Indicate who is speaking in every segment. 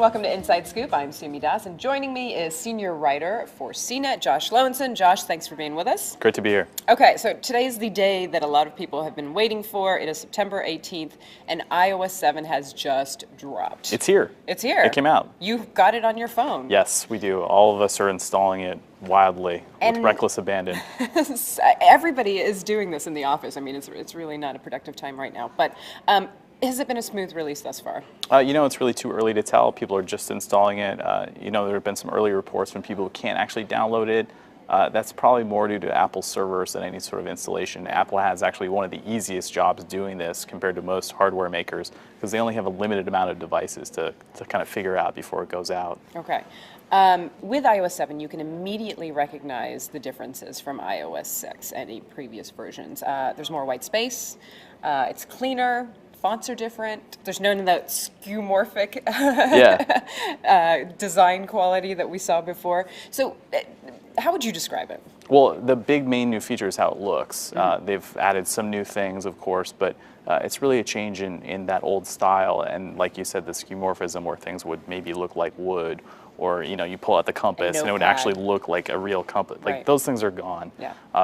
Speaker 1: welcome to Inside Scoop. I'm Sumi Das, and joining me is senior writer for CNET, Josh Lowenson. Josh, thanks for being with us.
Speaker 2: Great to be here.
Speaker 1: Okay, so today is the day that a lot of people have been waiting for. It is September 18th, and iOS 7 has just dropped.
Speaker 2: It's here.
Speaker 1: It's here.
Speaker 2: It came out.
Speaker 1: You've got it on your phone.
Speaker 2: Yes, we do. All of us are installing it wildly with reckless abandon.
Speaker 1: Everybody is doing this in the office. I mean, it's really not a productive time right now, but has it been a smooth release thus far?
Speaker 2: It's really too early to tell. People are just installing it. There have been some early reports from people who can't actually download it. That's probably more due to Apple's servers than any sort of installation. Apple has actually one of the easiest jobs doing this compared to most hardware makers because they only have a limited amount of devices to kind of figure out before it goes out.
Speaker 1: Okay. With iOS 7, you can immediately recognize the differences from iOS 6, any previous versions. There's more white space, it's cleaner, fonts are different, there's none of that skeuomorphic design quality that we saw before. So how would you describe it?
Speaker 2: Well, the big main new feature is how it looks. They've added some new things, of course, but it's really a change in that old style. And like you said, the skeuomorphism where things would maybe look like wood, or you pull out the compass and it would actually look like a real compass. Like those things are gone,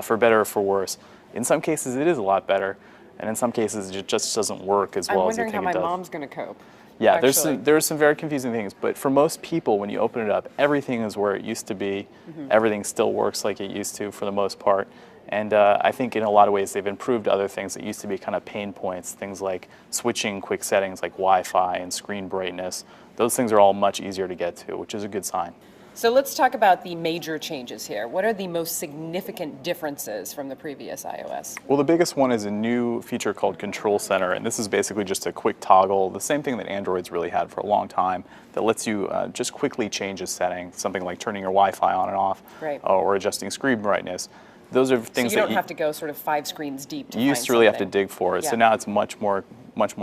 Speaker 2: for better or for worse. In some cases, it is a lot better, and in some cases, it just doesn't work as well as you think it does.
Speaker 1: I'm wondering how my mom's going to cope.
Speaker 2: Yeah, there's some very confusing things, but for most people, when you open it up, everything is where it used to be. Everything still works like it used to for the most part. And I think in a lot of ways they've improved other things that used to be kind of pain points, things like switching quick settings like Wi-Fi and screen brightness. Those things are all much easier to get to, which is a good sign.
Speaker 1: So let's talk about the major changes here. What are the most significant differences from the previous iOS?
Speaker 2: Well, the biggest one is a new feature called Control Center, and this is basically just a quick toggle, the same thing that Android's really had for a long time, that lets you just quickly change a setting, something like turning your Wi-Fi on and off, or adjusting screen brightness. Those are things
Speaker 1: so you don't have to go sort of 5 screens deep to find
Speaker 2: you used to really have to dig for it, so now it's much more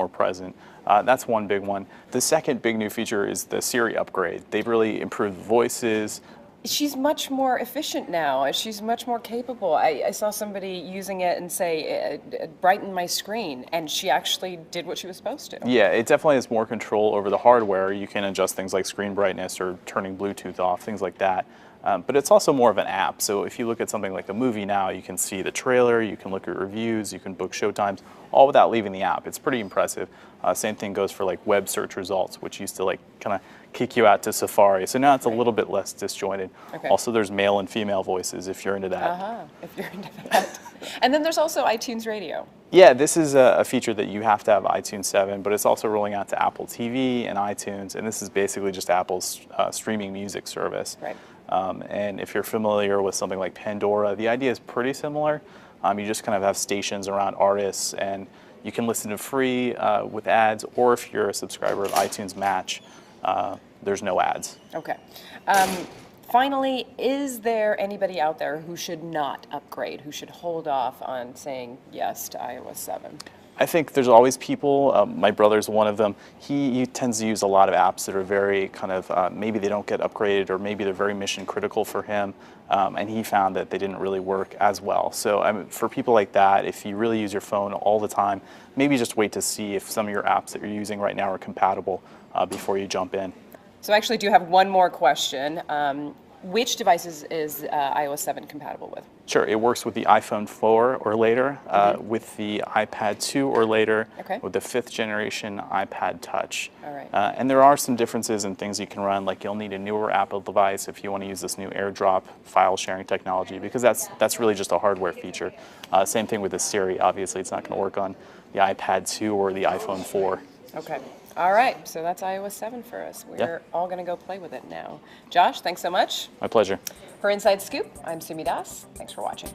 Speaker 2: present. That's one big one. The second big new feature is the Siri upgrade. They've really improved voices.
Speaker 1: She's much more efficient now. She's much more capable. I saw somebody using it and say, brighten my screen, and she actually did what she was supposed to.
Speaker 2: Yeah, it definitely has more control over the hardware. You can adjust things like screen brightness or turning Bluetooth off, things like that. But it's also more of an app. So if you look at something like a movie now, you can see the trailer, you can look at reviews, you can book showtimes, all without leaving the app. It's pretty impressive. Same thing goes for like web search results, which used to like kind of kick you out to Safari. So now it's a little bit less disjointed. Also, there's male and female voices if you're into that.
Speaker 1: If you're into that. And then there's also iTunes Radio.
Speaker 2: Yeah, this is a feature that you have to have iTunes 7, but it's also rolling out to Apple TV and iTunes, and this is basically just Apple's streaming music service. And if you're familiar with something like Pandora, the idea is pretty similar. You just kind of have stations around artists, and you can listen to free with ads, or if you're a subscriber of iTunes Match, there's no ads.
Speaker 1: Okay. Finally, is there anybody out there who should not upgrade, who should hold off on saying yes to iOS 7?
Speaker 2: I think there's always people. My brother's one of them. He tends to use a lot of apps that are very kind of, maybe they don't get upgraded, or maybe they're very mission critical for him, and he found that they didn't really work as well. So for people like that, if you really use your phone all the time, maybe just wait to see if some of your apps that you're using right now are compatible before you jump in.
Speaker 1: So I actually do have one more question. Which devices is iOS 7 compatible with?
Speaker 2: Sure, it works with the iPhone 4 or later, with the iPad 2 or later, with the 5th generation iPad Touch. And there are some differences in things you can run, like you'll need a newer Apple device if you want to use this new AirDrop file sharing technology, because that's really just a hardware feature. Same thing with the Siri. Obviously, it's not going to work on the iPad 2 or the iPhone 4.
Speaker 1: Okay. All right, so that's iOS 7 for us. We're all going to go play with it now. Josh, thanks so much.
Speaker 2: My pleasure.
Speaker 1: For Inside Scoop, I'm Sumi Das. Thanks for watching.